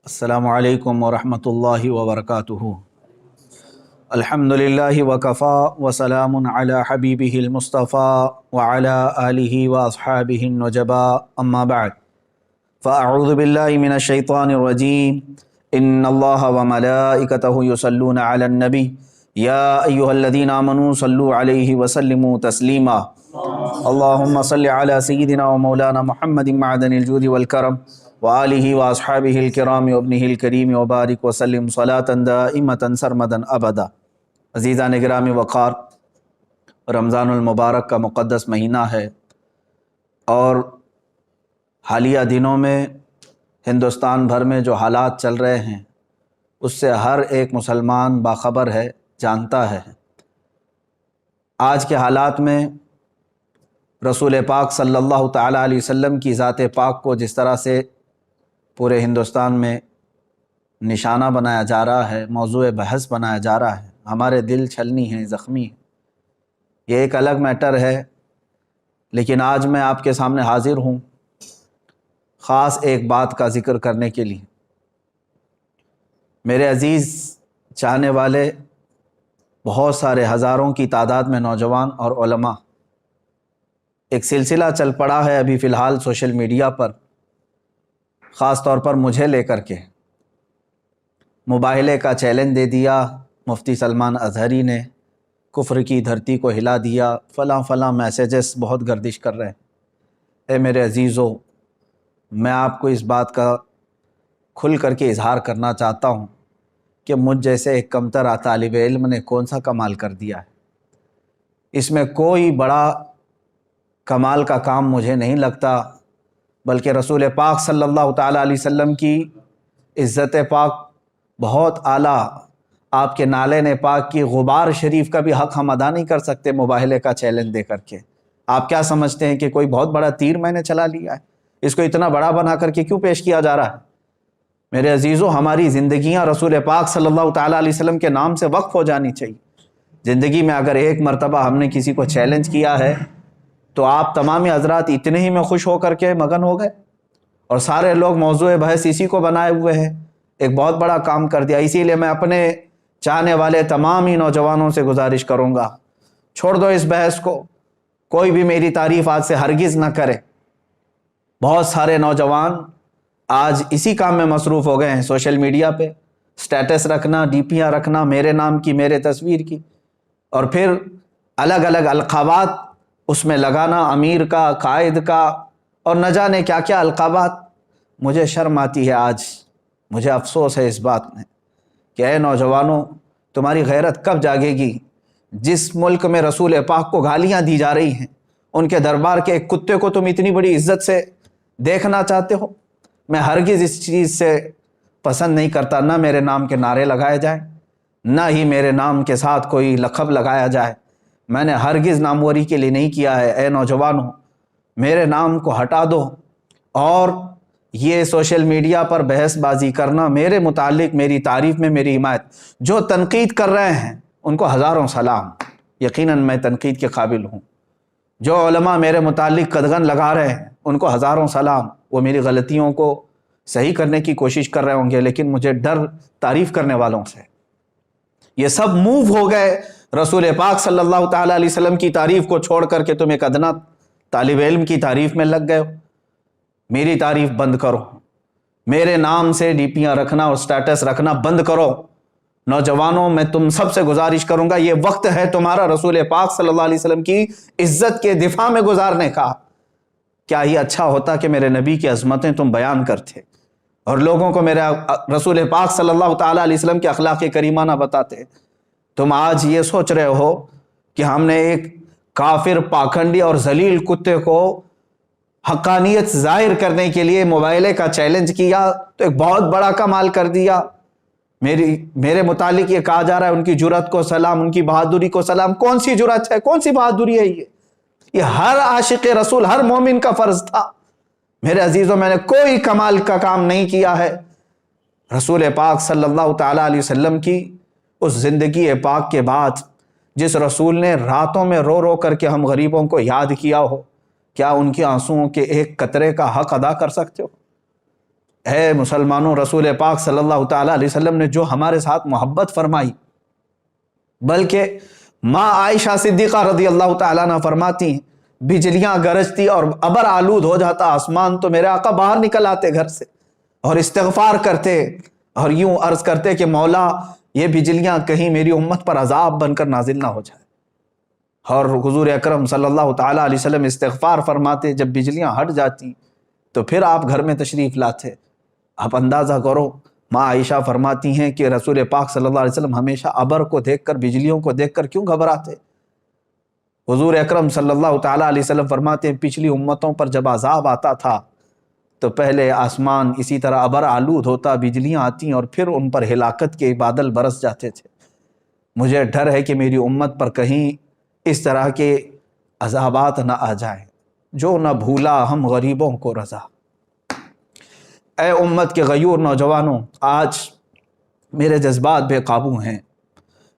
السلام علیکم ورحمۃ اللہ وبرکاتہ۔ الحمدللہ وکفا وسلام علی حبیبہ المصطفیٰ وعلی آلہ واصحابہ النجبا اما بعد فاعوذ باللہ من الشیطان الرجیم ان اللہ وملائکتہ یصلون علی النبی یا ایہا الذین آمنوا صلوا علیہ وسلموا تسلیما اللہم صل علی سیدنا ومولانا محمد معدن الجود والکرم وآلہ واصحابہ الکرام وابنہ الکریم وبارک وسلم صلاۃ دائمۃ سرمدا ابدا۔ عزیزان گرامی وقار، رمضان المبارک کا مقدس مہینہ ہے اور حالیہ دنوں میں ہندوستان بھر میں جو حالات چل رہے ہیں اس سے ہر ایک مسلمان باخبر ہے، جانتا ہے۔ آج کے حالات میں رسول پاک صلی اللہ تعالیٰ علیہ وسلم کی ذات پاک کو جس طرح سے پورے ہندوستان میں نشانہ بنایا جا رہا ہے، موضوع بحث بنایا جا رہا ہے، ہمارے دل چھلنی ہیں، زخمی ہیں، یہ ایک الگ میٹر ہے۔ لیکن آج میں آپ کے سامنے حاضر ہوں خاص ایک بات کا ذکر کرنے کے لیے۔ میرے عزیز چاہنے والے بہت سارے ہزاروں کی تعداد میں نوجوان اور علماء، ایک سلسلہ چل پڑا ہے ابھی فی الحال سوشل میڈیا پر، خاص طور پر مجھے لے کر کے مباہلے کا چیلنج دے دیا مفتی سلمان اظہری نے، کفر کی دھرتی کو ہلا دیا، فلاں فلاں میسیجز بہت گردش کر رہے ہیں۔ اے میرے عزیزو، میں آپ کو اس بات کا کھل کر کے اظہار کرنا چاہتا ہوں کہ مجھ جیسے ایک کمتر طالب علم نے کون سا کمال کر دیا ہے۔ اس میں کوئی بڑا کمال کا کام مجھے نہیں لگتا، بلکہ رسول پاک صلی اللہ تعالیٰ علیہ وسلم کی عزت پاک بہت اعلیٰ، آپ کے نالین پاک کی غبار شریف کا بھی حق ہم ادا نہیں کر سکتے مباہلے کا چیلنج دے کر کے۔ آپ کیا سمجھتے ہیں کہ کوئی بہت بڑا تیر میں نے چلا لیا ہے؟ اس کو اتنا بڑا بنا کر کے کیوں پیش کیا جا رہا ہے؟ میرے عزیزو، ہماری زندگیاں رسول پاک صلی اللہ تعالیٰ علیہ وسلم کے نام سے وقف ہو جانی چاہیے۔ زندگی میں اگر ایک مرتبہ ہم نے کسی کو چیلنج کیا ہے تو آپ تمامی حضرات اتنے ہی میں خوش ہو کر کے مگن ہو گئے اور سارے لوگ موضوع بحث اسی کو بنائے ہوئے ہیں۔ ایک بہت بڑا کام کر دیا۔ اسی لیے میں اپنے چاہنے والے تمام ہی نوجوانوں سے گزارش کروں گا، چھوڑ دو اس بحث کو، کوئی بھی میری تعریف آج سے ہرگز نہ کرے۔ بہت سارے نوجوان آج اسی کام میں مصروف ہو گئے ہیں، سوشل میڈیا پہ سٹیٹس رکھنا، ڈی پیاں رکھنا میرے نام کی، میرے تصویر کی، اور پھر الگ الگ القابات اس میں لگانا، امیر کا، قائد کا، اور نہ جانے کیا کیا القابات۔ مجھے شرم آتی ہے، آج مجھے افسوس ہے اس بات میں کہ اے نوجوانوں، تمہاری غیرت کب جاگے گی؟ جس ملک میں رسول پاک کو گالیاں دی جا رہی ہیں، ان کے دربار کے ایک کتے کو تم اتنی بڑی عزت سے دیکھنا چاہتے ہو؟ میں ہرگز اس چیز سے پسند نہیں کرتا، نہ میرے نام کے نعرے لگائے جائیں، نہ ہی میرے نام کے ساتھ کوئی لقب لگایا جائے۔ میں نے ہرگز ناموری کے لیے نہیں کیا ہے۔ اے نوجوانوں، میرے نام کو ہٹا دو، اور یہ سوشل میڈیا پر بحث بازی کرنا، میرے متعلق میری تعریف میں میری حمایت، جو تنقید کر رہے ہیں ان کو ہزاروں سلام، یقیناً میں تنقید کے قابل ہوں۔ جو علماء میرے متعلق قدغن لگا رہے ہیں ان کو ہزاروں سلام، وہ میری غلطیوں کو صحیح کرنے کی کوشش کر رہے ہوں گے، لیکن مجھے ڈر تعریف کرنے والوں سے۔ یہ سب موو ہو گئے رسول پاک صلی اللہ تعالیٰ علیہ وسلم کی تعریف کو چھوڑ کر کے تم ایک ادنا طالب علم کی تعریف میں لگ گئے ہو۔ میری تعریف بند کرو، میرے نام سے ڈی پیاں رکھنا اور سٹیٹس رکھنا بند کرو۔ نوجوانوں، میں تم سب سے گزارش کروں گا، یہ وقت ہے تمہارا رسول پاک صلی اللہ علیہ وسلم کی عزت کے دفاع میں گزارنے کا۔ کیا ہی اچھا ہوتا کہ میرے نبی کی عظمتیں تم بیان کرتے اور لوگوں کو میرے رسول پاک صلی اللہ تعالیٰ علیہ وسلم کے اخلاق کریمانہ بتاتے۔ تم آج یہ سوچ رہے ہو کہ ہم نے ایک کافر، پاکھنڈی اور ذلیل کتے کو حقانیت ظاہر کرنے کے لیے مباہلے کا چیلنج کیا تو ایک بہت بڑا کمال کر دیا۔ میرے متعلق یہ کہا جا رہا ہے ان کی جرأت کو سلام، ان کی بہادری کو سلام۔ کون سی جرأت ہے، کون سی بہادری ہے؟ یہ ہر عاشق رسول، ہر مومن کا فرض تھا۔ میرے عزیزوں، میں نے کوئی کمال کا کام نہیں کیا ہے۔ رسول پاک صلی اللہ تعالیٰ علیہ وسلم کی اس زندگی پاک کے بعد جس رسول نے راتوں میں رو رو کر کے ہم غریبوں کو یاد کیا ہو، کیا ان کے آنسوؤں کے ایک قطرے کا حق ادا کر سکتے ہو؟ اے مسلمانوں، رسول پاک صلی اللہ تعالیٰ علیہ وسلم نے جو ہمارے ساتھ محبت فرمائی، بلکہ ماں عائشہ صدیقہ رضی اللہ تعالیٰ عنہ فرماتی ہیں بجلیاں گرجتی اور ابر آلود ہو جاتا آسمان تو میرے آقا باہر نکل آتے گھر سے اور استغفار کرتے اور یوں عرض کرتے کہ مولا یہ بجلیاں کہیں میری امت پر عذاب بن کر نازل نہ ہو جائے، اور حضور اکرم صلی اللہ تعالیٰ علیہ وسلم استغفار فرماتے، جب بجلیاں ہٹ جاتی تو پھر آپ گھر میں تشریف لاتے۔ آپ اندازہ کرو، ماں عائشہ فرماتی ہیں کہ رسول پاک صلی اللہ علیہ وسلم ہمیشہ ابر کو دیکھ کر، بجلیوں کو دیکھ کر کیوں گھبراتے؟ حضور اکرم صلی اللہ تعالیٰ علیہ وسلم فرماتے ہیں پچھلی امتوں پر جب عذاب آتا تھا تو پہلے آسمان اسی طرح ابر آلود ہوتا، بجلیاں آتی اور پھر ان پر ہلاکت کے بادل برس جاتے تھے۔ مجھے ڈر ہے کہ میری امت پر کہیں اس طرح کے عذابات نہ آ جائیں، جو نہ بھولا ہم غریبوں کو رضا۔ اے امت کے غیور نوجوانوں، آج میرے جذبات بے قابو ہیں۔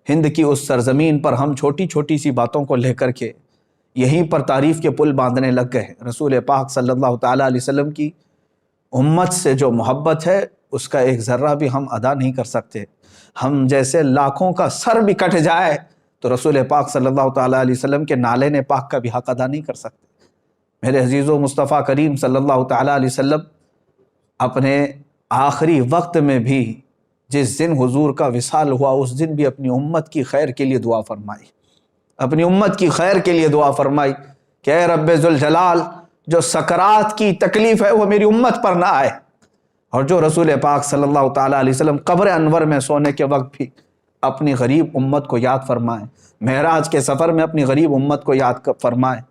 ہند کی اس سرزمین پر ہم چھوٹی چھوٹی سی باتوں کو لے کر کے یہیں پر تعریف کے پل باندھنے لگ گئے۔ رسول پاک صلی اللہ تعالیٰ علیہ وسلم کی امت سے جو محبت ہے اس کا ایک ذرہ بھی ہم ادا نہیں کر سکتے۔ ہم جیسے لاکھوں کا سر بھی کٹ جائے تو رسول پاک صلی اللہ تعالیٰ علیہ وسلم کے نالین پاک کا بھی حق ادا نہیں کر سکتے۔ میرے عزیزو، مصطفیٰ کریم صلی اللہ تعالیٰ علیہ وسلم اپنے آخری وقت میں بھی جس دن حضور کا وصال ہوا اس دن بھی اپنی امت کی خیر کے لیے دعا فرمائی، اپنی امت کی خیر کے لیے دعا فرمائی کہ اے رب ذوالجلال، جو سکرات کی تکلیف ہے وہ میری امت پر نہ آئے، اور جو رسول پاک صلی اللہ تعالیٰ علیہ وسلم قبر انور میں سونے کے وقت بھی اپنی غریب امت کو یاد فرمائیں، معراج کے سفر میں اپنی غریب امت کو یاد فرمائیں۔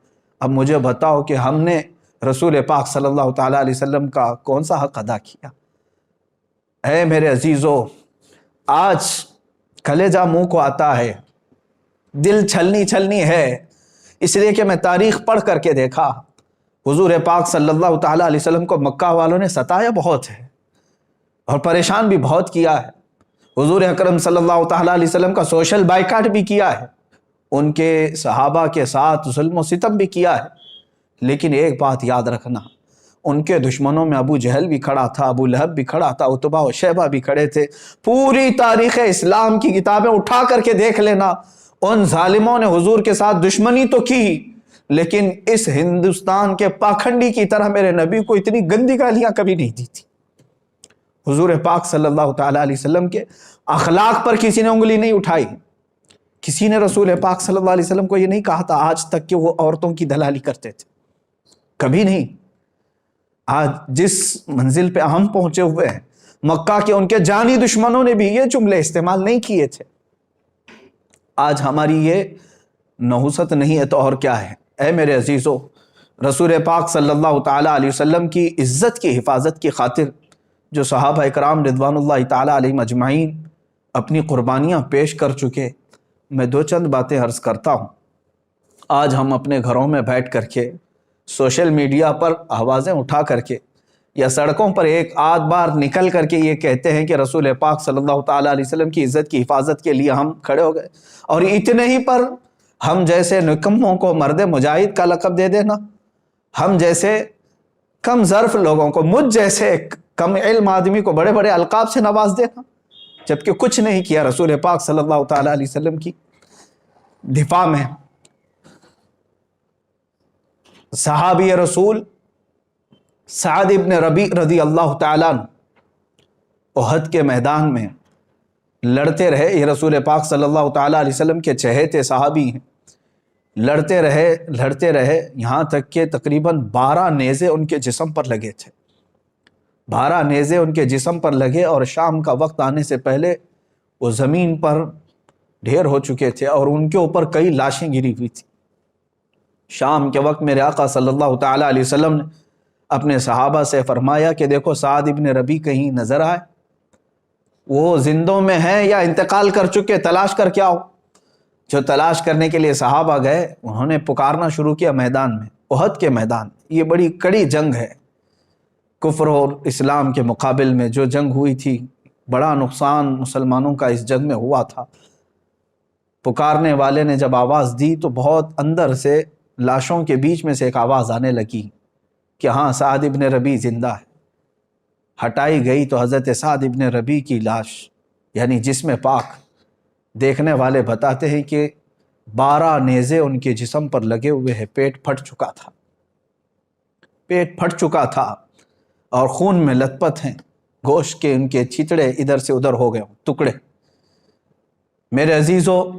اب مجھے بتاؤ کہ ہم نے رسول پاک صلی اللہ تعالیٰ علیہ وسلم کا کون سا حق ادا کیا؟ اے میرے عزیزو، آج کلیجہ منہ کو آتا ہے، دل چھلنی ہے، اس لیے کہ میں تاریخ پڑھ کر کے دیکھا حضور پاک صلی اللہ تعالیٰ علیہ وسلم کو مکہ والوں نے ستایا بہت ہے اور پریشان بھی بہت کیا ہے۔ حضور اکرم صلی اللہ تعالیٰ علیہ وسلم کا سوشل بائیکاٹ بھی کیا ہے، ان کے صحابہ کے ساتھ ظلم و ستم بھی کیا ہے، لیکن ایک بات یاد رکھنا، ان کے دشمنوں میں ابو جہل بھی کھڑا تھا، ابو لہب بھی کھڑا تھا، عتبہ و شیبہ بھی کھڑے تھے۔ پوری تاریخ اسلام کی کتابیں اٹھا کر کے دیکھ لینا، ان ظالموں نے حضور کے ساتھ دشمنی تو کی، لیکن اس ہندوستان کے پاکھنڈی کی طرح میرے نبی کو اتنی گندی گالیاں کبھی نہیں دی تھی۔ حضور پاک صلی اللہ تعالیٰ علیہ وسلم کے اخلاق پر کسی نے انگلی نہیں اٹھائی، کسی نے رسول پاک صلی اللہ علیہ وسلم کو یہ نہیں کہا تھا آج تک کہ وہ عورتوں کی دلالی کرتے تھے، کبھی نہیں۔ آج جس منزل پہ ہم پہنچے ہوئے ہیں، مکہ کے ان کے جانی دشمنوں نے بھی یہ جملے استعمال نہیں کیے تھے۔ آج ہماری یہ نحوست نہیں ہے تو اور کیا ہے؟ اے میرے عزیزو، رسول پاک صلی اللہ تعالیٰ علیہ وسلم کی عزت کی حفاظت کی خاطر جو صحابہ اکرام رضوان اللہ تعالیٰ علیہم اجمعین اپنی قربانیاں پیش کر چکے، میں دو چند باتیں عرض کرتا ہوں۔ آج ہم اپنے گھروں میں بیٹھ کر کے سوشل میڈیا پر آوازیں اٹھا کر کے یا سڑکوں پر ایک آدھ بار نکل کر کے یہ کہتے ہیں کہ رسول پاک صلی اللہ تعالیٰ علیہ وسلم کی عزت کی حفاظت کے لیے ہم کھڑے ہو گئے، اور اتنے ہی پر ہم جیسے نکموں کو مرد مجاہد کا لقب دے دینا، ہم جیسے کم ظرف لوگوں کو، مجھ جیسے کم علم آدمی کو بڑے بڑے القاب سے نواز دینا، جبکہ کچھ نہیں کیا رسول پاک صلی اللہ تعالیٰ علیہ وسلم کی دفاع میں۔ صحابی رسول سعد ابن ربیع رضی اللہ تعالیٰ عنہ احد کے میدان میں لڑتے رہے، یہ رسول پاک صلی اللہ تعالیٰ علیہ وسلم کے چہیتے صحابی ہیں، لڑتے رہے یہاں تک کہ تقریباً 12 نیزے ان کے جسم پر لگے تھے، 12 نیزے ان کے جسم پر لگے، اور شام کا وقت آنے سے پہلے وہ زمین پر ڈھیر ہو چکے تھے اور ان کے اوپر کئی لاشیں گری ہوئی تھیں۔ شام کے وقت میرے آقا صلی اللہ تعالیٰ علیہ وسلم نے اپنے صحابہ سے فرمایا کہ دیکھو سعد ابن ربیع کہیں نظر آئے، وہ زندوں میں ہیں یا انتقال کر چکے، تلاش کر کے آؤ۔ جو تلاش کرنے کے لیے صحابہ گئے، انہوں نے پکارنا شروع کیا میدان میں، احد کے میدان۔ یہ بڑی کڑی جنگ ہے، کفر اور اسلام کے مقابل میں جو جنگ ہوئی تھی، بڑا نقصان مسلمانوں کا اس جنگ میں ہوا تھا۔ پکارنے والے نے جب آواز دی تو بہت اندر سے لاشوں کے بیچ میں سے ایک آواز آنے لگی کہ ہاں سعد ابن ربیع زندہ ہے۔ ہٹائی گئی تو حضرت سعد ابن ربیع کی لاش یعنی جسم پاک دیکھنے والے بتاتے ہیں کہ 12 نیزے ان کے جسم پر لگے ہوئے ہیں، پیٹ پھٹ چکا تھا، پیٹ پھٹ چکا تھا اور خون میں لت پت ہیں، گوشت کے ان کے چھتڑے ادھر سے ادھر ہو گئے ٹکڑے۔ میرے عزیزو،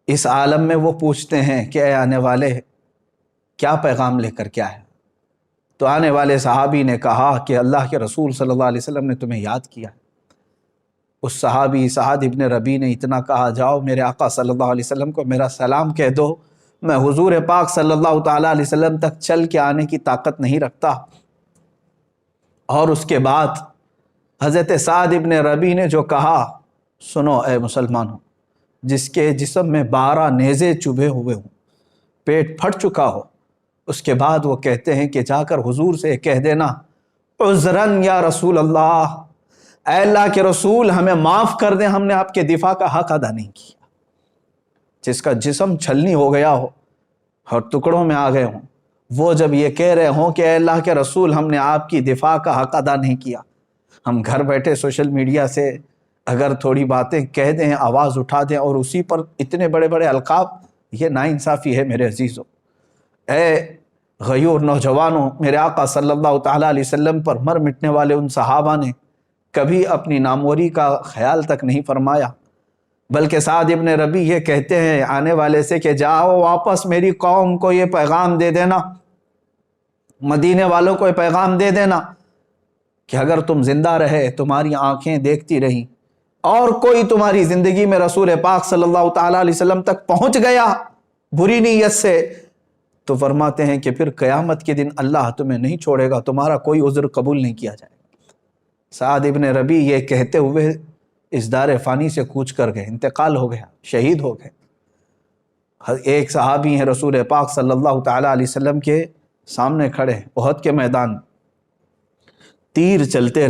اس عالم میں وہ پوچھتے ہیں کہ اے آنے والے کیا پیغام لے کر کیا ہے؟ تو آنے والے صحابی نے کہا کہ اللہ کے رسول صلی اللہ علیہ وسلم نے تمہیں یاد کیا۔ اس صحابی سعد ابن ربیع نے اتنا کہا، جاؤ میرے آقا صلی اللہ علیہ وسلم کو میرا سلام کہہ دو، میں حضور پاک صلی اللہ تعالیٰ علیہ وسلم تک چل کے آنے کی طاقت نہیں رکھتا۔ اور اس کے بعد حضرت سعد ابن ربیع نے جو کہا، سنو اے مسلمانوں، جس کے جسم میں 12 نیزے چبھے ہوئے ہوں، پیٹ پھٹ چکا ہو، اس کے بعد وہ کہتے ہیں کہ جا کر حضور سے کہہ دینا، عذراً یا رسول اللہ، اے اللہ کے رسول ہمیں معاف کر دیں، ہم نے آپ کے دفاع کا حق ادا نہیں کیا۔ جس کا جسم چھلنی ہو گیا ہو اور ٹکڑوں میں آ گئے ہوں، وہ جب یہ کہہ رہے ہوں کہ اے اللہ کے رسول ہم نے آپ کی دفاع کا حق ادا نہیں کیا، ہم گھر بیٹھے سوشل میڈیا سے اگر تھوڑی باتیں کہہ دیں، آواز اٹھا دیں اور اسی پر اتنے بڑے بڑے القاب، یہ ناانصافی ہے میرے عزیزوں۔ اے غیور نوجوانوں، میرے آقا صلی اللہ تعالیٰ علیہ وسلم پر مر مٹنے والے ان صحابہ نے کبھی اپنی ناموری کا خیال تک نہیں فرمایا، بلکہ سعد ابن ربیع یہ کہتے ہیں آنے والے سے کہ جاؤ واپس میری قوم کو یہ پیغام دے دینا، مدینے والوں کو یہ پیغام دے دینا کہ اگر تم زندہ رہے، تمہاری آنکھیں دیکھتی رہیں اور کوئی تمہاری زندگی میں رسول پاک صلی اللہ تعالیٰ علیہ وسلم تک پہنچ گیا بری نیت سے، تو فرماتے ہیں کہ پھر قیامت کے دن اللہ تمہیں نہیں چھوڑے گا، تمہارا کوئی عذر قبول نہیں کیا جائے گا۔ سعد ابن ربیع یہ کہتے ہوئے اس دار فانی سے کوچ کر گئے، انتقال ہو گیا، شہید ہو گئے۔ ایک صحابی ہیں رسول پاک صلی اللہ تعالیٰ علیہ وسلم کے سامنے کھڑے، احد کے میدان، تیر چلتے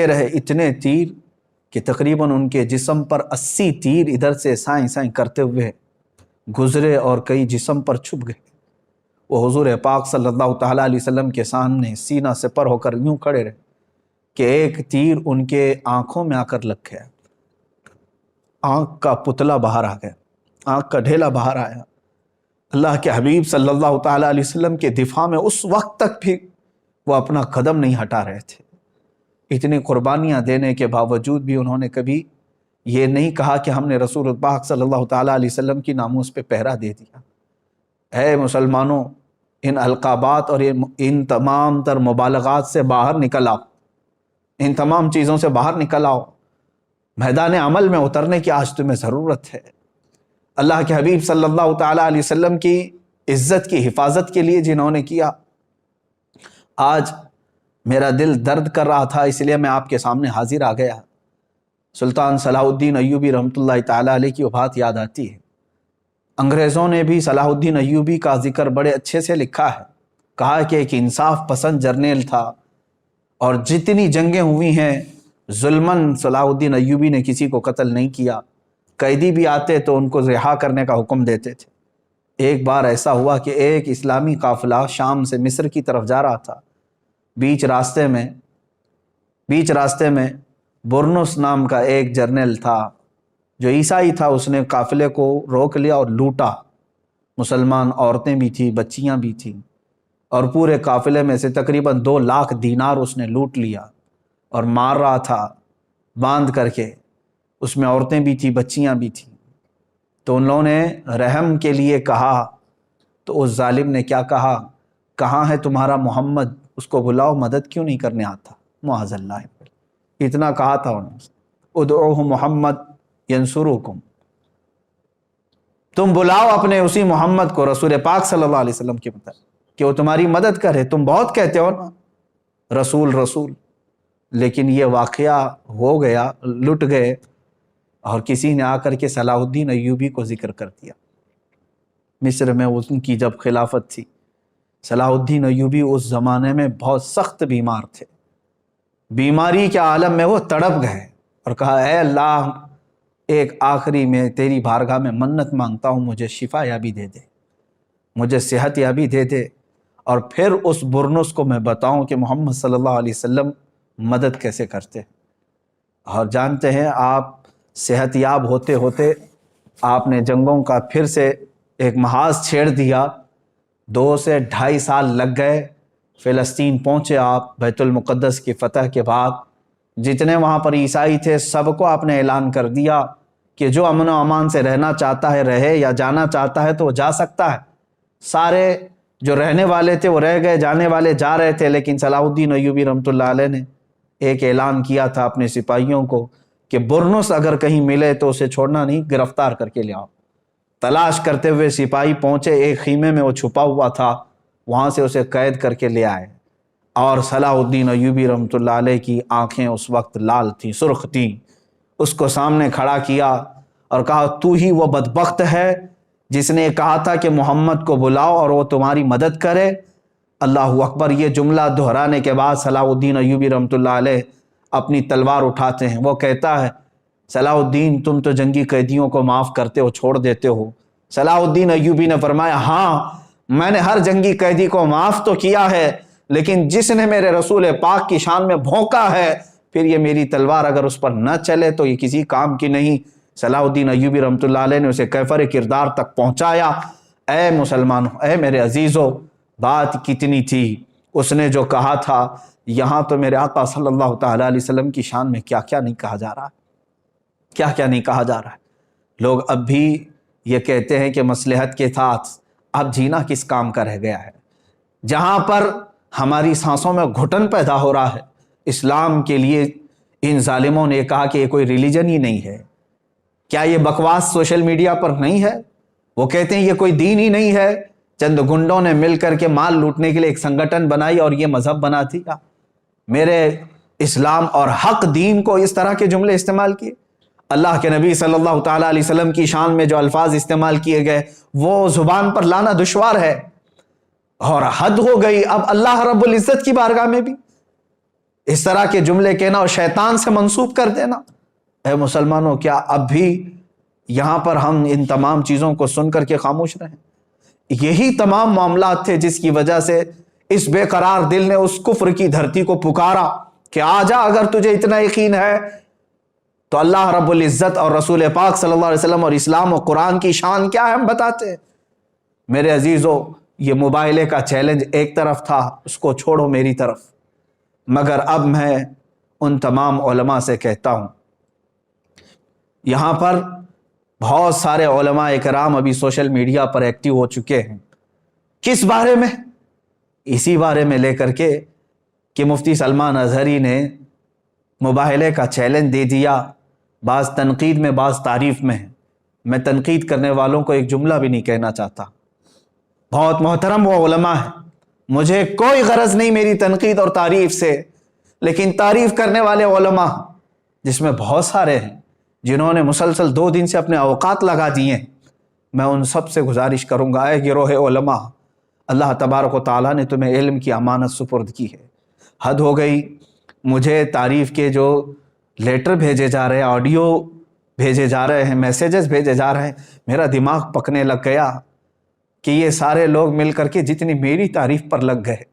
رہے، اتنے تیر کہ تقریباً ان کے جسم پر 80 تیر ادھر سے سائیں سائیں کرتے ہوئے گزرے اور کئی جسم پر چھپ گئے۔ وہ حضور پاک صلی اللہ تعالیٰ علیہ وسلم کے سامنے سینہ سپر ہو کر یوں کھڑے رہے کہ ایک تیر ان کے آنکھوں میں آ کر لگ گیا، آنکھ کا پتلا باہر آ گیا، آنکھ کا ڈھیلا باہر آیا۔ اللہ کے حبیب صلی اللہ تعالیٰ علیہ وسلم کے دفاع میں اس وقت تک بھی وہ اپنا قدم نہیں ہٹا رہے تھے۔ اتنی قربانیاں دینے کے باوجود بھی انہوں نے کبھی یہ نہیں کہا کہ ہم نے رسول پاک صلی اللہ تعالیٰ علیہ وسلم کی ناموس پہ پہرا دے دیا۔ اے مسلمانوں، ان القابات اور ان تمام تر مبالغات سے باہر نکل آؤ، ان تمام چیزوں سے باہر نکل آؤ، میدان عمل میں اترنے کی آج تمہیں ضرورت ہے۔ اللہ کے حبیب صلی اللہ تعالیٰ علیہ وسلم کی عزت کی حفاظت کے لیے جنہوں نے کیا، آج میرا دل درد کر رہا تھا، اس لیے میں آپ کے سامنے حاضر آ گیا۔ سلطان صلاح الدین ایوبی رحمۃ اللہ تعالیٰ علیہ کی وفات یاد آتی ہے۔ انگریزوں نے بھی صلاح الدین ایوبی کا ذکر بڑے اچھے سے لکھا ہے، کہا کہ ایک انصاف پسند جرنیل تھا اور جتنی جنگیں ہوئی ہیں ظلماً صلاح الدین ایوبی نے کسی کو قتل نہیں کیا، قیدی بھی آتے تو ان کو رہا کرنے کا حکم دیتے تھے۔ ایک بار ایسا ہوا کہ ایک اسلامی قافلہ شام سے مصر کی طرف جا رہا تھا، بیچ راستے میں برنس نام کا ایک جرنیل تھا جو عیسائی تھا، اس نے قافلے کو روک لیا اور لوٹا، مسلمان عورتیں بھی تھیں، بچیاں بھی تھیں، اور پورے قافلے میں سے تقریباً 2 لاکھ دینار اس نے لوٹ لیا اور مار رہا تھا باندھ کر کے، اس میں عورتیں بھی تھیں، بچیاں بھی تھیں۔ تو ان لوگوں نے رحم کے لیے کہا تو اس ظالم نے کیا کہا، کہاں ہے تمہارا محمد، اس کو بلاؤ، مدد کیوں نہیں کرنے آتا، معاذ اللہ، اتنا کہا تھا انہوں نے، ادعوہ محمد ینصرکم، تم بلاؤ اپنے اسی محمد کو، رسول پاک صلی اللہ علیہ وسلم کی مدد، کہ وہ تمہاری مدد کرے، تم بہت کہتے ہو نا رسول رسول، لیکن یہ واقعہ ہو گیا، لٹ گئے، اور کسی نے آ کر کے صلاح الدین ایوبی کو ذکر کر دیا۔ مصر میں ان کی جب خلافت تھی، صلاح الدین ایوبی اس زمانے میں بہت سخت بیمار تھے، بیماری کے عالم میں وہ تڑپ گئے اور کہا، اے اللہ، ایک آخری میں تیری بارگاہ میں منت مانگتا ہوں، مجھے شفا یابی دے دے، مجھے صحت یابی دے دے، اور پھر اس برنس کو میں بتاؤں کہ محمد صلی اللہ علیہ وسلم مدد کیسے کرتے ہیں۔ اور جانتے ہیں آپ صحت یاب ہوتے ہوتے آپ نے جنگوں کا پھر سے ایک محاذ چھیڑ دیا، 2 سے 2.5 سال لگ گئے، فلسطین پہنچے آپ، بیت المقدس کی فتح کے بعد جتنے وہاں پر عیسائی تھے سب کو آپ نے اعلان کر دیا کہ جو امن و امان سے رہنا چاہتا ہے رہے، یا جانا چاہتا ہے تو وہ جا سکتا ہے۔ سارے جو رہنے والے تھے وہ رہ گئے، جانے والے جا رہے تھے، لیکن صلاح الدین ایوبی رحمۃ اللہ علیہ نے ایک اعلان کیا تھا اپنے سپاہیوں کو کہ برنس اگر کہیں ملے تو اسے چھوڑنا نہیں، گرفتار کر کے لے آؤ۔ تلاش کرتے ہوئے سپاہی پہنچے، ایک خیمے میں وہ چھپا ہوا تھا، وہاں سے اسے قید کر کے لے آئے، اور صلاح الدین ایوبی رحمۃ اللہ علیہ کی آنکھیں اس وقت لال تھیں، سرخ تھیں۔ اس کو سامنے کھڑا کیا اور کہا تو ہی وہ بدبخت ہے جس نے کہا تھا کہ محمد کو بلاؤ اور وہ تمہاری مدد کرے۔ اللہ اکبر۔ یہ جملہ دہرانے کے بعد صلاح الدین ایوبی رحمۃ اللہ علیہ اپنی تلوار اٹھاتے ہیں۔ وہ کہتا ہے صلاح الدین تم تو جنگی قیدیوں کو معاف کرتے ہو، چھوڑ دیتے ہو۔ صلاح الدین ایوبی نے فرمایا ہاں میں نے ہر جنگی قیدی کو معاف تو کیا ہے، لیکن جس نے میرے رسول پاک کی شان میں بھونکا ہے پھر یہ میری تلوار اگر اس پر نہ چلے تو یہ کسی کام کی نہیں۔ صلاح الدین ایوبی رحمۃ اللہ علیہ نے اسے کیفر کردار تک پہنچایا۔ اے مسلمانوں، اے میرے عزیزوں، بات کتنی تھی، اس نے جو کہا تھا۔ یہاں تو میرے آقا صلی اللہ تعالیٰ علیہ وسلم کی شان میں کیا کیا نہیں کہا جا رہا ہے، کیا کیا نہیں کہا جا رہا ہے۔ لوگ اب بھی یہ کہتے ہیں کہ مصلحت کے ساتھ اب جینا کس کام کا رہ گیا ہے۔ جہاں پر ہماری سانسوں میں گھٹن پیدا ہو رہا ہے، اسلام کے لیے ان ظالموں نے کہا کہ یہ کوئی ریلیجن ہی نہیں ہے۔ کیا یہ بکواس سوشل میڈیا پر نہیں ہے؟ وہ کہتے ہیں یہ کوئی دین ہی نہیں ہے، چند گنڈوں نے مل کر کے مال لوٹنے کے لیے ایک سنگٹن بنائی اور یہ مذہب بنا دیا۔ میرے اسلام اور حق دین کو اس طرح کے جملے استعمال کیے۔ اللہ کے نبی صلی اللہ تعالیٰ علیہ وسلم کی شان میں جو الفاظ استعمال کیے گئے وہ زبان پر لانا دشوار ہے، اور حد ہو گئی اب اللہ رب العزت کی بارگاہ میں بھی اس طرح کے جملے کہنا اور شیطان سے منسوب کر دینا۔ اے مسلمانوں، کیا اب بھی یہاں پر ہم ان تمام چیزوں کو سن کر کے خاموش رہیں؟ یہی تمام معاملات تھے جس کی وجہ سے اس بے قرار دل نے اس کفر کی دھرتی کو پکارا کہ آ جا، اگر تجھے اتنا یقین ہے تو اللہ رب العزت اور رسول پاک صلی اللہ علیہ وسلم اور اسلام و قرآن کی شان کیا ہے ہم بتاتے ہیں۔ میرے عزیزوں، یہ موبائلے کا چیلنج ایک طرف تھا، اس کو چھوڑو میری طرف، مگر اب میں ان تمام علماء سے کہتا ہوں، یہاں پر بہت سارے علماء کرام ابھی سوشل میڈیا پر ایکٹیو ہو چکے ہیں۔ کس بارے میں؟ اسی بارے میں لے کر کے کہ مفتی سلمان اظہری نے مباہلے کا چیلنج دے دیا، بعض تنقید میں بعض تعریف میں ہے۔ میں تنقید کرنے والوں کو ایک جملہ بھی نہیں کہنا چاہتا، بہت محترم وہ علماء ہیں، مجھے کوئی غرض نہیں میری تنقید اور تعریف سے، لیکن تعریف کرنے والے علماء جس میں بہت سارے ہیں جنہوں نے مسلسل 2 دن سے اپنے اوقات لگا دیے ہیں، میں ان سب سے گزارش کروں گا، اے گروہ علماء، اللہ تبارک و تعالیٰ نے تمہیں علم کی امانت سپرد کی ہے۔ حد ہو گئی، مجھے تعریف کے جو لیٹر بھیجے جا رہے ہیں، آڈیو بھیجے جا رہے ہیں، میسیجز بھیجے جا رہے ہیں، میرا دماغ پکنے لگ گیا کہ یہ سارے لوگ مل کر کے جتنی میری تعریف پر لگ گئے،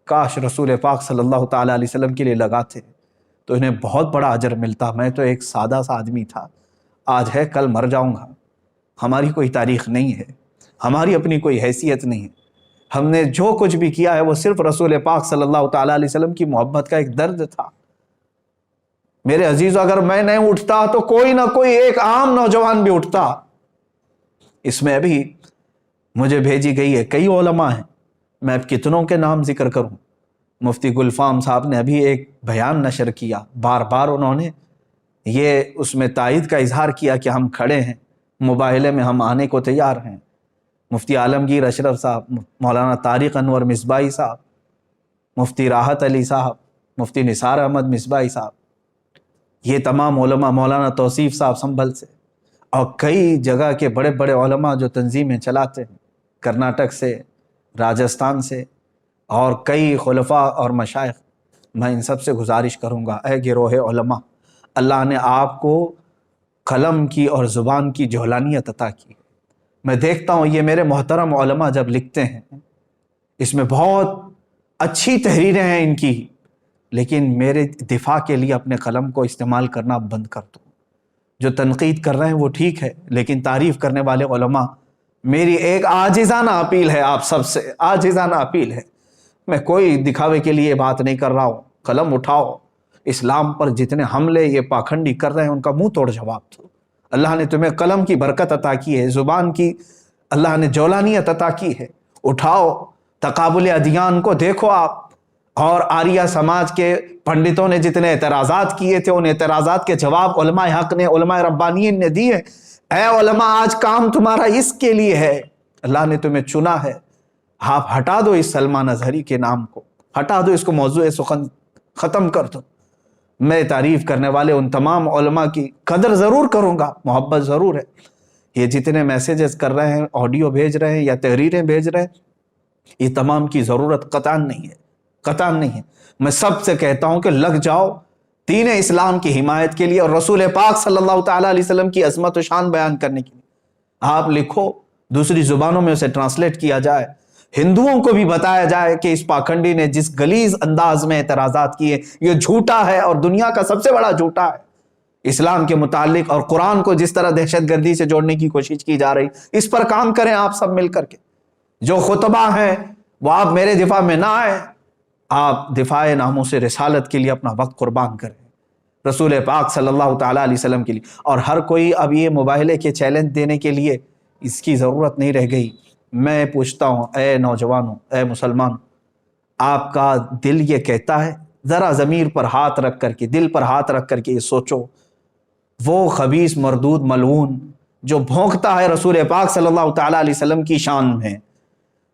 کاش رسول پاک صلی اللہ تعالیٰ علیہ وسلم کے لیے لگاتے تو انہیں بہت بڑا اجر ملتا۔ میں تو ایک سادہ سا آدمی تھا، آج ہے کل مر جاؤں گا، ہماری کوئی تاریخ نہیں ہے، ہماری اپنی کوئی حیثیت نہیں ہے، ہم نے جو کچھ بھی کیا ہے وہ صرف رسول پاک صلی اللہ تعالیٰ علیہ وسلم کی محبت کا ایک درد تھا۔ میرے عزیزو، اگر میں نہیں اٹھتا تو کوئی نہ کوئی ایک عام نوجوان بھی اٹھتا۔ اس میں ابھی مجھے بھیجی گئی ہے، کئی علماء ہیں، میں اب کتنوں کے نام ذکر کروں۔ مفتی گلفام صاحب نے ابھی ایک بیان نشر کیا، بار بار انہوں نے یہ اس میں تائید کا اظہار کیا کہ ہم کھڑے ہیں، مباہلے میں ہم آنے کو تیار ہیں۔ مفتی عالمگیر اشرف صاحب، مولانا طارق انور مصباحی صاحب، مفتی راحت علی صاحب، مفتی نثار احمد مصباحی صاحب، یہ تمام علماء، مولانا توصیف صاحب سنبھل سے، اور کئی جگہ کے بڑے بڑے علماء جو تنظیمیں چلاتے ہیں، کرناٹک سے، راجستھان سے، اور کئی خلفاء اور مشائخ، میں ان سب سے گزارش کروں گا، اے گروہ علماء، اللہ نے آپ کو قلم کی اور زبان کی جولانیت عطا کی۔ میں دیکھتا ہوں یہ میرے محترم علماء جب لکھتے ہیں، اس میں بہت اچھی تحریریں ہیں ان کی، لیکن میرے دفاع کے لیے اپنے قلم کو استعمال کرنا بند کر دو۔ جو تنقید کر رہے ہیں وہ ٹھیک ہے، لیکن تعریف کرنے والے علماء، میری ایک عاجزانہ اپیل ہے آپ سب سے، عاجزانہ اپیل ہے، میں کوئی دکھاوے کے لیے بات نہیں کر رہا ہوں، قلم اٹھاؤ، اسلام پر جتنے حملے یہ پاکھنڈی کر رہے ہیں ان کا منہ توڑ جواب دو۔ اللہ نے تمہیں قلم کی برکت عطا کی ہے، زبان کی اللہ نے جولانیت عطا کی ہے، اٹھاؤ تقابل ادیان کو دیکھو آپ۔ اور آریہ سماج کے پنڈتوں نے جتنے اعتراضات کیے تھے ان اعتراضات کے جواب علماء حق نے، علماء ربانیین نے دیے۔ اے علماء، آج کام تمہارا اس کے لیے ہے، اللہ نے تمہیں چنا ہے، آپ ہٹا دو اس سلمان اظہری کے نام کو، ہٹا دو اس کو، موضوع سخن ختم کر دو۔ میں تعریف کرنے والے ان تمام علماء کی قدر ضرور کروں گا، محبت ضرور ہے۔ یہ جتنے میسیجز کر رہے ہیں، آڈیو بھیج رہے ہیں یا تحریریں بھیج رہے ہیں، یہ تمام کی ضرورت قطعاً نہیں ہے، قطعاً نہیں ہے۔ میں سب سے کہتا ہوں کہ لگ جاؤ دین اسلام کی حمایت کے لیے اور رسول پاک صلی اللہ تعالیٰ علیہ وسلم کی عظمت و شان بیان کرنے کے لیے۔ آپ لکھو، دوسری زبانوں میں اسے ٹرانسلیٹ کیا جائے، ہندوؤں کو بھی بتایا جائے کہ اس پاکھنڈی نے جس غلیظ انداز میں اعتراضات کیے یہ جھوٹا ہے اور دنیا کا سب سے بڑا جھوٹا ہے۔ اسلام کے متعلق اور قرآن کو جس طرح دہشت گردی سے جوڑنے کی کوشش کی جا رہی، اس پر کام کریں آپ سب مل کر کے۔ جو خطبہ ہیں وہ آپ میرے دفاع میں نہ آئے، آپ دفاع ناموس رسالت کے لیے اپنا وقت قربان کریں، رسول پاک صلی اللہ تعالیٰ علیہ وسلم کے لیے۔ اور ہر کوئی اب یہ مباہلے کے چیلنج دینے کے لیے اس کی ضرورت نہیں رہ گئی۔ میں پوچھتا ہوں اے نوجوانوں، اے مسلمانوں، آپ کا دل یہ کہتا ہے؟ ذرا ضمیر پر ہاتھ رکھ کر کے، دل پر ہاتھ رکھ کر کے یہ سوچو، وہ خبیث مردود ملعون جو بھونکتا ہے رسول پاک صلی اللہ تعالیٰ علیہ وسلم کی شان میں،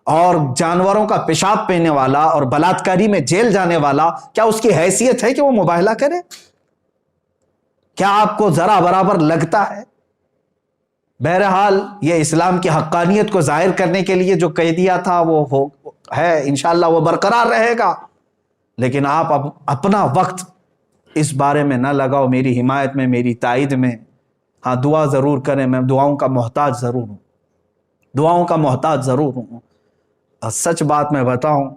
اور جانوروں کا پیشاب پینے والا اور بلاತ್ಕಾری میں جیل جانے والا، کیا اس کی حیثیت ہے کہ وہ مباہلہ کرے؟ کیا آپ کو ذرا برابر لگتا ہے؟ بہرحال یہ اسلام کی حقانیت کو ظاہر کرنے کے لیے جو کہہ دیا تھا وہ ہے، انشاءاللہ وہ برقرار رہے گا، لیکن آپ اپنا وقت اس بارے میں نہ لگاؤ، میری حمایت میں، میری تائید میں۔ ہاں دعا ضرور کریں، میں دعاؤں کا محتاج ضرور ہوں، دعاؤں کا محتاج ضرور ہوں۔ اور سچ بات میں بتاؤں،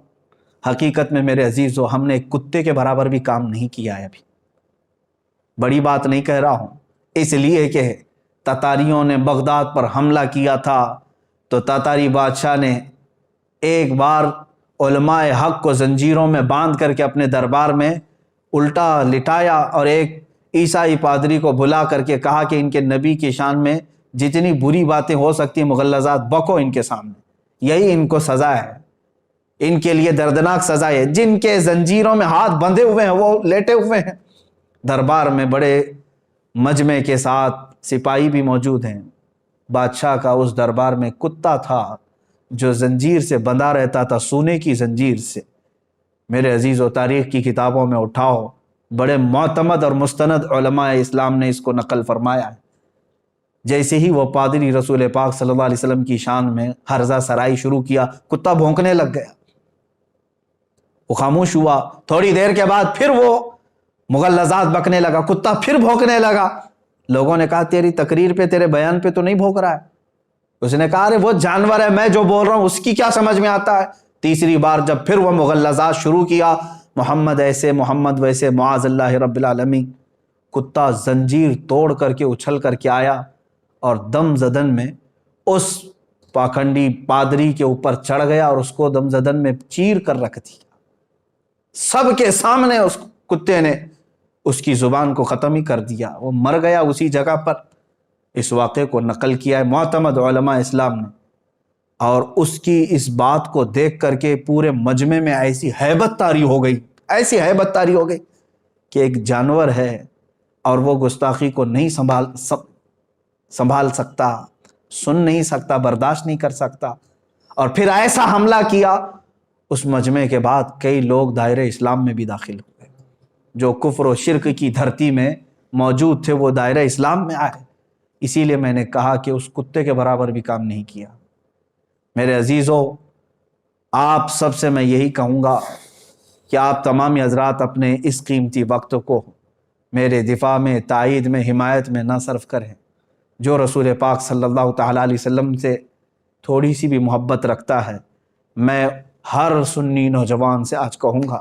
حقیقت میں میرے عزیزو، ہم نے ایک کتے کے برابر بھی کام نہیں کیا ہے ابھی۔ بڑی بات نہیں کہہ رہا ہوں، اس لیے کہ تاتاریوں نے بغداد پر حملہ کیا تھا تو تاتاری بادشاہ نے ایک بار علماء حق کو زنجیروں میں باندھ کر کے اپنے دربار میں الٹا لٹایا اور ایک عیسائی پادری کو بلا کر کے کہا کہ ان کے نبی کی شان میں جتنی بری باتیں ہو سکتی ہیں مغلظات بکو ان کے سامنے، یہی ان کو سزا ہے، ان کے لیے دردناک سزا ہے۔ جن کے زنجیروں میں ہاتھ بندھے ہوئے ہیں وہ لیٹے ہوئے ہیں دربار میں، بڑے مجمع کے ساتھ سپاہی بھی موجود ہیں۔ بادشاہ کا اس دربار میں کتا تھا جو زنجیر سے بندھا رہتا تھا، سونے کی زنجیر سے۔ میرے عزیز و تاریخ کی کتابوں میں اٹھاؤ، بڑے معتمد اور مستند علماء اسلام نے اس کو نقل فرمایا ہے۔ جیسے ہی وہ پادری رسول پاک صلی اللہ علیہ وسلم کی شان میں ہرزہ سرائی شروع کیا، کتا بھونکنے لگ گیا، وہ خاموش ہوا۔ تھوڑی دیر کے بعد پھر وہ مغلظات بکنے لگا، کتا پھر بھونکنے لگا۔ لوگوں نے کہا تیری تقریر پہ، تیرے بیان پہ تو نہیں بھونک رہا ہے۔ اس نے کہا ارے وہ جانور ہے، میں جو بول رہا ہوں اس کی کیا سمجھ میں آتا ہے۔ تیسری بار جب پھر وہ مغلظات شروع کیا، محمد ایسے، محمد ویسے، معاذ اللہ رب العالمین، کتا زنجیر توڑ کر کے اچھل کر کے آیا اور دم زدن میں اس پاکھنڈی پادری کے اوپر چڑھ گیا اور اس کو دم زدن میں چیر کر رکھ دیا۔ سب کے سامنے اس کتے نے اس کی زبان کو ختم ہی کر دیا، وہ مر گیا اسی جگہ پر۔ اس واقعے کو نقل کیا ہے معتمد علماء اسلام نے، اور اس کی اس بات کو دیکھ کر کے پورے مجمع میں ایسی ہیبت طاری ہو گئی، ایسی ہیبت طاری ہو گئی کہ ایک جانور ہے اور وہ گستاخی کو نہیں سنبھال سکتا، سن نہیں سکتا، برداشت نہیں کر سکتا، اور پھر ایسا حملہ کیا۔ اس مجمع کے بعد کئی لوگ دائرہ اسلام میں بھی داخل ہوئے، جو کفر و شرک کی دھرتی میں موجود تھے وہ دائرہ اسلام میں آئے۔ اسی لیے میں نے کہا کہ اس کتے کے برابر بھی کام نہیں کیا۔ میرے عزیزو، آپ سب سے میں یہی کہوں گا کہ آپ تمام حضرات اپنے اس قیمتی وقت کو میرے دفاع میں، تائید میں، حمایت میں نہ صرف کریں۔ جو رسول پاک صلی اللہ تعالیٰ علیہ وسلم سے تھوڑی سی بھی محبت رکھتا ہے، میں ہر سنی نوجوان سے آج کہوں گا،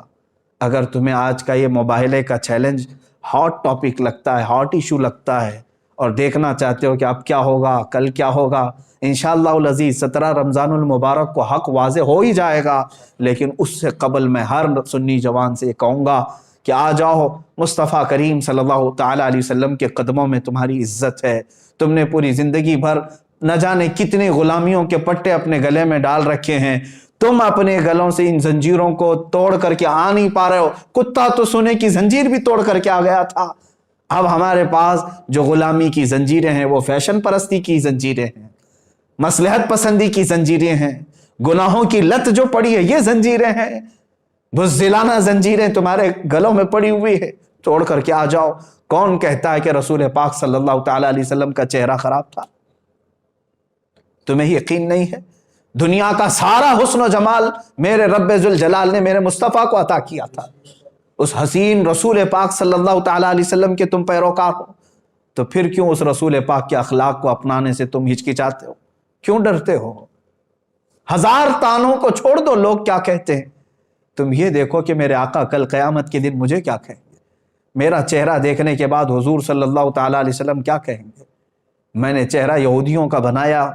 اگر تمہیں آج کا یہ موبائلے کا چیلنج ہاٹ ٹاپک لگتا ہے، ہاٹ ایشو لگتا ہے، اور دیکھنا چاہتے ہو کہ اب کیا ہوگا، کل کیا ہوگا، انشاءاللہ العزیز 17 رمضان المبارک کو حق واضح ہو ہی جائے گا، لیکن اس سے قبل میں ہر سنی جوان سے کہوں گا کہ آ جاؤ، مصطفیٰ کریم صلی اللہ تعالیٰ علیہ وسلم کے قدموں میں تمہاری عزت ہے۔ تم نے پوری زندگی بھر نہ جانے کتنے غلامیوں کے پٹے اپنے گلے میں ڈال رکھے ہیں، تم اپنے گلوں سے ان زنجیروں کو توڑ کر کے آ نہیں پا رہے ہو۔ کتا تو سونے کی زنجیر بھی توڑ کر کے آ گیا تھا، اب ہمارے پاس جو غلامی کی زنجیریں ہیں وہ فیشن پرستی کی زنجیریں ہیں، مصلحت پسندی کی زنجیریں ہیں، گناہوں کی لت جو پڑی ہے یہ زنجیریں ہیں، بزدلانہ زنجیریں تمہارے گلوں میں پڑی ہوئی ہے، توڑ کر کے آ جاؤ۔ کون کہتا ہے کہ رسول پاک صلی اللہ تعالیٰ علیہ وسلم کا چہرہ خراب تھا؟ تمہیں یقین نہیں ہے؟ دنیا کا سارا حسن و جمال میرے رب ذوالجلال نے میرے مصطفیٰ کو عطا کیا تھا، اس حسین رسول پاک صلی اللہ تعالیٰ علیہ وسلم کے تم پیروکار ہو، تو پھر کیوں اس رسول پاک کے اخلاق کو اپنانے سے تم ہچکچاتے ہو؟ کیوں ڈرتے ہو؟ ہزار تانوں کو چھوڑ دو لوگ کیا کہتے ہیں، تم یہ دیکھو کہ میرے آقا کل قیامت کے دن مجھے کیا کہیں گے، میرا چہرہ دیکھنے کے بعد حضور صلی اللہ تعالیٰ علیہ وسلم کیا کہیں گے۔ میں نے چہرہ یہودیوں کا بنایا،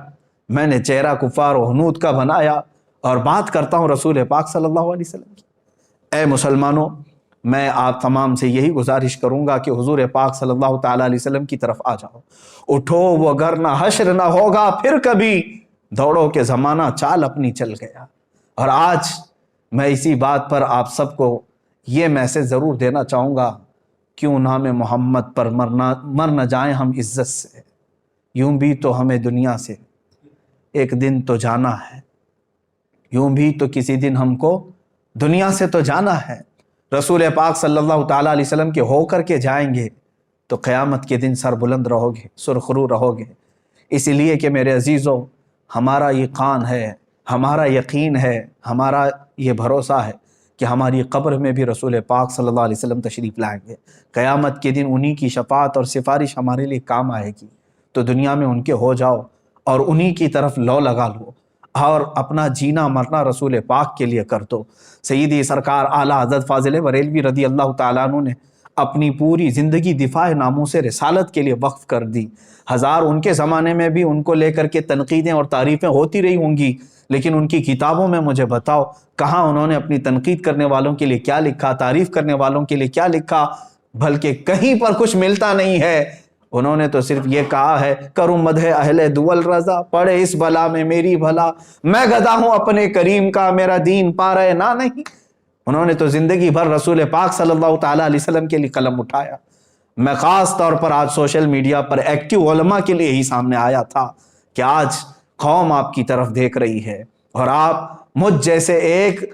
میں نے چہرہ کفار و ہنود کا بنایا، اور بات کرتا ہوں رسول پاک صلی اللہ علیہ وسلم کی۔ اے مسلمانوں، میں آپ تمام سے یہی گزارش کروں گا کہ حضور پاک صلی اللہ تعالیٰ علیہ وسلم کی طرف آ جاؤ، اٹھو وہ گر نہ حشر نہ ہوگا پھر کبھی، دوڑو کہ زمانہ چال اپنی چل گیا۔ اور آج میں اسی بات پر آپ سب کو یہ میسج ضرور دینا چاہوں گا، کیوں نام محمد پر مر نہ جائیں ہم عزت سے، یوں بھی تو ہمیں دنیا سے ایک دن تو جانا ہے، یوں بھی تو کسی دن ہم کو دنیا سے تو جانا ہے۔ رسول پاک صلی اللہ تعالیٰ علیہ وسلم کے ہو کر کے جائیں گے تو قیامت کے دن سر بلند رہو گے، سرخرو رہو گے۔ اس لیے کہ میرے عزیزوں، ہمارا یہ قان ہے، ہمارا یقین ہے، ہمارا یہ بھروسہ ہے کہ ہماری قبر میں بھی رسول پاک صلی اللہ علیہ وسلم تشریف لائیں گے۔ قیامت کے دن انہی کی شفاعت اور سفارش ہمارے لیے کام آئے گی، تو دنیا میں ان کے ہو جاؤ اور انہی کی طرف لو لگا لو، اور اپنا جینا مرنا رسول پاک کے لیے کر دو۔ سیدی سرکار اعلیٰ حضرت فاضل بریلوی رضی اللہ تعالیٰ عنہ نے اپنی پوری زندگی دفاع ناموس رسالت کے لیے وقف کر دی۔ ہزار ان کے زمانے میں بھی ان کو لے کر کے تنقیدیں اور تعریفیں ہوتی رہی ہوں گی، لیکن ان کی کتابوں میں مجھے بتاؤ کہاں انہوں نے اپنی تنقید کرنے والوں کے لیے کیا لکھا، تعریف کرنے والوں کے لیے کیا لکھا؟ بلکہ کہیں پر کچھ ملتا نہیں ہے۔ انہوں نے تو صرف یہ کہا ہے، کروں مدح اہل دول رضا، پڑے اس بلا میں میری بھلا، میں گدا ہوں اپنے کریم کا، میرا دین پا رہے نہ نہیں۔ انہوں نے تو زندگی بھر رسول پاک صلی اللہ تعالیٰ علیہ وسلم کے لیے قلم اٹھایا۔ میں خاص طور پر آج سوشل میڈیا پر ایکٹیو علماء کے لیے ہی سامنے آیا تھا کہ آج قوم آپ کی طرف دیکھ رہی ہے، اور آپ مجھ جیسے ایک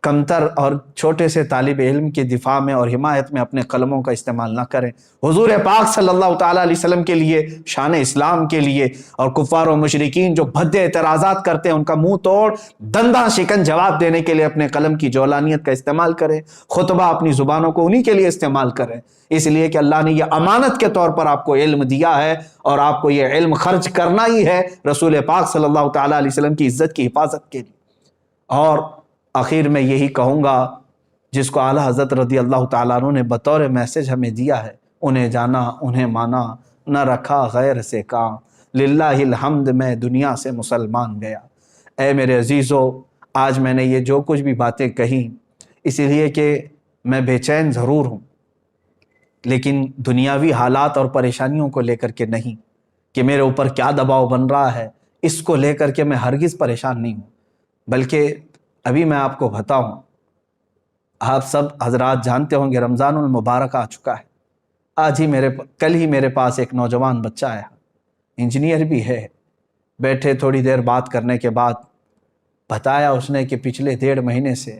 کمتر اور چھوٹے سے طالب علم کے دفاع میں اور حمایت میں اپنے قلموں کا استعمال نہ کریں۔ حضور پاک صلی اللہ تعالیٰ علیہ وسلم کے لیے، شان اسلام کے لیے، اور کفار و مشرکین جو بھدے اعتراضات کرتے ہیں ان کا منہ توڑ دنداں شکن جواب دینے کے لیے اپنے قلم کی جولانیت کا استعمال کریں، خطبہ اپنی زبانوں کو انہی کے لیے استعمال کریں، اس لیے کہ اللہ نے یہ امانت کے طور پر آپ کو علم دیا ہے، اور آپ کو یہ علم خرچ کرنا ہی ہے رسول پاک صلی اللہ تعالیٰ علیہ وسلم کی عزت کی حفاظت کے لیے۔ اور آخر میں یہی کہوں گا، جس کو اعلیٰ حضرت رضی اللہ تعالیٰ عنہ نے بطور میسج ہمیں دیا ہے، انہیں جانا انہیں مانا، نہ رکھا غیر سے کام، للہ الحمد میں دنیا سے مسلمان گیا۔ اے میرے عزیزو، آج میں نے یہ جو کچھ بھی باتیں کہیں اس لیے کہ میں بے چین ضرور ہوں، لیکن دنیاوی حالات اور پریشانیوں کو لے کر کے نہیں، کہ میرے اوپر کیا دباؤ بن رہا ہے اس کو لے کر کے میں ہرگز پریشان نہیں ہوں، بلکہ ابھی میں آپ کو بتاؤں، آپ سب حضرات جانتے ہوں گے رمضان المبارک آ چکا ہے۔ کل ہی میرے پاس ایک نوجوان بچہ آیا، انجینئر بھی ہے، بیٹھے تھوڑی دیر بات کرنے کے بعد بتایا اس نے کہ پچھلے 1.5 مہینے سے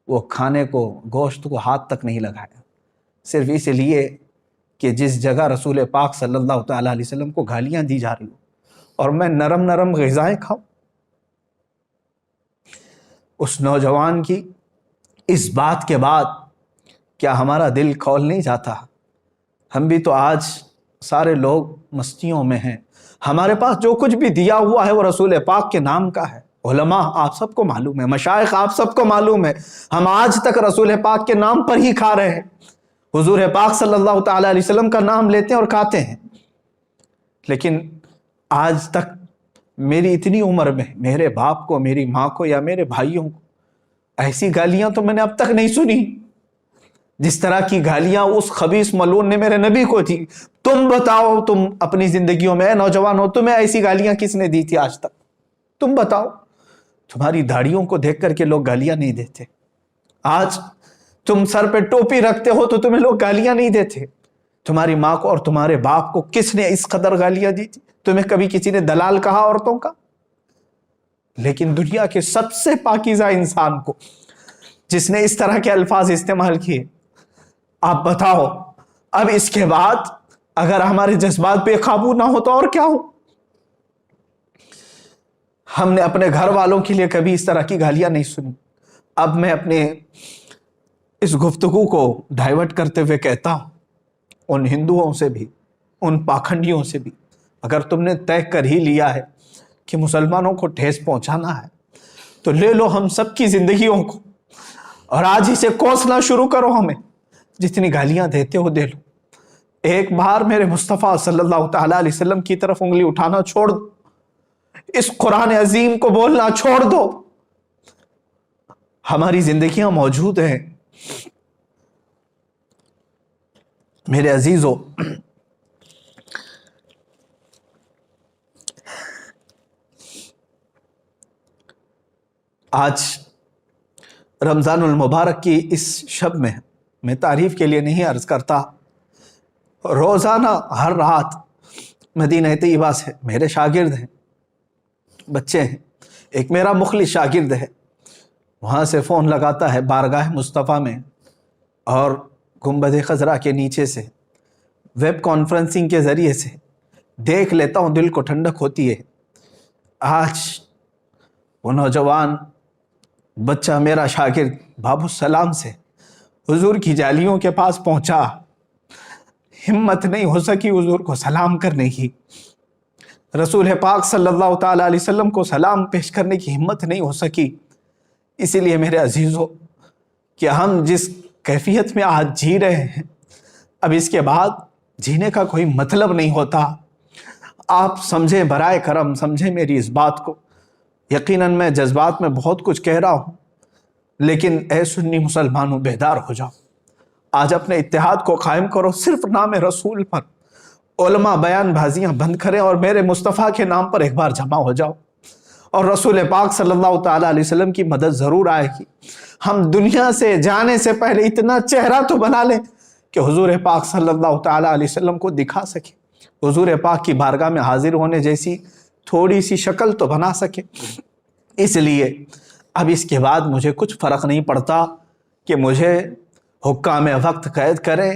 وہ کھانے کو، گوشت کو ہاتھ تک نہیں لگایا، صرف اس لیے کہ جس جگہ رسول پاک صلی اللہ تعالیٰ علیہ وسلم کو گالیاں دی جا رہی ہوں اور میں نرم نرم غذائیں کھاؤں۔ اس نوجوان کی اس بات کے بعد کیا ہمارا دل کھول نہیں جاتا؟ ہم بھی تو آج سارے لوگ مستیوں میں ہیں، ہمارے پاس جو کچھ بھی دیا ہوا ہے وہ رسول پاک کے نام کا ہے، علماء آپ سب کو معلوم ہے، مشائخ آپ سب کو معلوم ہے، ہم آج تک رسول پاک کے نام پر ہی کھا رہے ہیں، حضور پاک صلی اللہ تعالیٰ علیہ وسلم کا نام لیتے ہیں اور کھاتے ہیں، لیکن آج تک میری اتنی عمر میں میرے باپ کو، میری ماں کو یا میرے بھائیوں کو ایسی گالیاں تو میں نے اب تک نہیں سنی جس طرح کی گالیاں اس خبیث ملعون نے میرے نبی کو دی۔ تم بتاؤ، تم اپنی زندگیوں میں نوجوانوں تمہیں ایسی گالیاں کس نے دی تھی آج تک؟ تم بتاؤ، تمہاری داڑھیوں کو دیکھ کر کے لوگ گالیاں نہیں دیتے، آج تم سر پہ ٹوپی رکھتے ہو تو تمہیں لوگ گالیاں نہیں دیتے، تمہاری ماں کو اور تمہارے باپ کو کس نے اس قدر گالیاں دی تھی؟ تمہیں کبھی کسی نے دلال کہا عورتوں کا؟ لیکن دنیا کے سب سے پاکیزہ انسان کو جس نے اس طرح کے الفاظ استعمال کیے، آپ بتاؤ اب اس کے بعد اگر ہمارے جذبات بے قابو نہ ہو تو اور کیا ہو؟ ہم نے اپنے گھر والوں کے لیے کبھی اس طرح کی گالیاں نہیں سنی۔ اب میں اپنے اس گفتگو کو ڈائیورٹ کرتے ہوئے کہتا ہوں، ان ہندوؤں سے بھی، ان پاکھنڈیوں سے بھی، اگر تم نے طے کر ہی لیا ہے کہ مسلمانوں کو ٹھیس پہنچانا ہے تو لے لو ہم سب کی زندگیوں کو اور آج ہی سے کوسنا شروع کرو، ہمیں جتنی گالیاں دیتے ہو دے لو۔ ایک بار میرے مصطفیٰ صلی اللہ تعالیٰ علیہ وسلم کی طرف انگلی اٹھانا چھوڑ دو، اس قرآن عظیم کو بولنا چھوڑ دو۔ ہماری زندگیاں موجود ہیں میرے عزیزو۔ آج رمضان المبارک کی اس شب میں تعریف کے لیے نہیں عرض کرتا، روزانہ ہر رات مدینہ طیبہ سے میرے شاگرد ہیں، بچے ہیں، ایک میرا مخلص شاگرد ہے، وہاں سے فون لگاتا ہے بارگاہ مصطفیٰ میں اور گنبد خضرا کے نیچے سے ویب کانفرنسنگ کے ذریعے سے دیکھ لیتا ہوں، دل کو ٹھنڈک ہوتی ہے۔ آج وہ نوجوان بچہ میرا شاگرد باب السلام سے حضور کی جالیوں کے پاس پہنچا، ہمت نہیں ہو سکی حضور کو سلام کرنے کی، رسول پاک صلی اللہ تعالیٰ علیہ وسلم کو سلام پیش کرنے کی ہمت نہیں ہو سکی۔ اسی لیے میرے عزیزو کہ ہم جس کیفیت میں آج جی رہے ہیں، اب اس کے بعد جینے کا کوئی مطلب نہیں ہوتا۔ آپ سمجھیں، برائے کرم سمجھیں میری اس بات کو۔ یقیناً میں جذبات میں بہت کچھ کہہ رہا ہوں، لیکن اے سنی مسلمانوں بیدار ہو جاؤ، آج اپنے اتحاد کو قائم کرو، صرف نام رسول پر علماء بیان بازیاں بند کریں اور میرے مصطفیٰ کے نام پر ایک بار جمع ہو جاؤ، اور رسول پاک صلی اللہ تعالیٰ علیہ وسلم کی مدد ضرور آئے گی۔ ہم دنیا سے جانے سے پہلے اتنا چہرہ تو بنا لیں کہ حضور پاک صلی اللہ تعالیٰ علیہ وسلم کو دکھا سکے، حضور پاک کی بارگاہ میں حاضر ہونے جیسی تھوڑی سی شکل تو بنا سکے۔ اس لیے اب اس کے بعد مجھے کچھ فرق نہیں پڑتا کہ مجھے حکام وقت قید کریں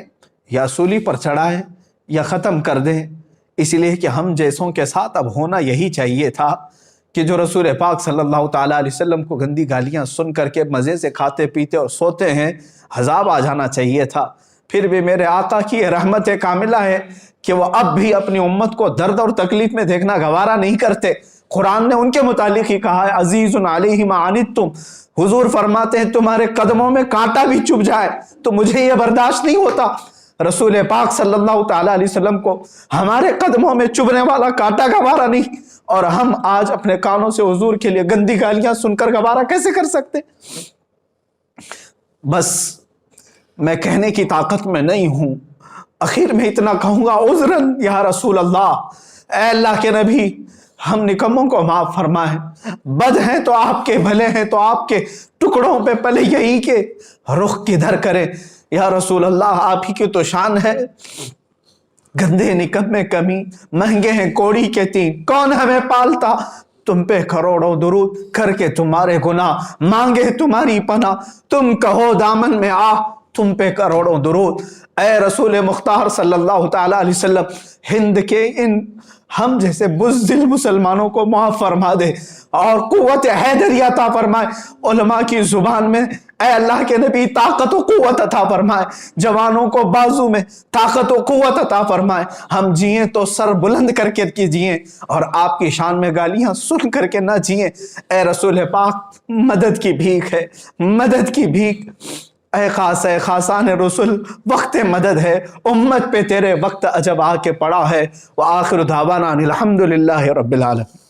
یا سولی پر چڑھائیں یا ختم کر دیں، اس لیے کہ ہم جیسوں کے ساتھ اب ہونا یہی چاہیے تھا کہ جو رسول پاک صلی اللہ تعالیٰ علیہ وسلم کو گندی گالیاں سن کر کے مزے سے کھاتے پیتے اور سوتے ہیں، عذاب آ جانا چاہیے تھا۔ پھر بھی میرے آقا کی رحمت کاملہ ہے کہ وہ اب بھی اپنی امت کو درد اور تکلیف میں دیکھنا گوارا نہیں کرتے۔ قرآن نے ان کے متعلق ہی کہا ہے، عزیز علیہ ما عنتم، حضور فرماتے ہیں تمہارے قدموں میں کانٹا بھی چبھ جائے تو مجھے یہ برداشت نہیں ہوتا۔ رسول پاک صلی اللہ تعالیٰ علیہ وسلم کو ہمارے قدموں میں چبھنے والا کانٹا گوارا نہیں، اور ہم آج اپنے کانوں سے حضور کے لیے گندی گالیاں سن کر گوارا کیسے کر سکتے؟ بس میں کہنے کی طاقت میں نہیں ہوں، اخیر میں اتنا کہوں گا، عذراً یا رسول اللہ، اے اللہ کے نبی، ہم نکموں کو معاف فرمائیں، بد ہیں تو آپ کے، بھلے ہیں تو آپ کے، ٹکڑوں پہ پلے یہی کہ رخ کدھر کریں۔ یا رسول اللہ، آپ ہی کی تو شان ہے، گندے نکمے کمی، مہنگے ہیں کوڑی کے تین، کون ہمیں پالتا؟ تم پہ کروڑوں درود کر کے تمہارے گناہ مانگے تمہاری پناہ، تم کہو دامن میں آ، تم پہ کروڑوں درود۔ اے رسول مختار صلی اللہ تعالیٰ علیہ وسلم، ہند کے ان ہم جیسے بزدل مسلمانوں کو معاف فرما دے اور قوت حیدری عطا فرمائے، علماء کی زبان میں اے اللہ کے نبی طاقت و قوت عطا فرمائے، جوانوں کو بازو میں طاقت و قوت عطا فرمائے، ہم جئیں تو سر بلند کر کے جئیں اور آپ کی شان میں گالیاں سن کر کے نہ جئیں۔ اے رسول پاک مدد کی بھیک ہے، مدد کی بھیک، اے خاصان رسول وقت مدد ہے، امت پہ تیرے وقت عجب آ کے پڑا ہے۔ وآخر دعوانا الحمدللہ رب العالمین۔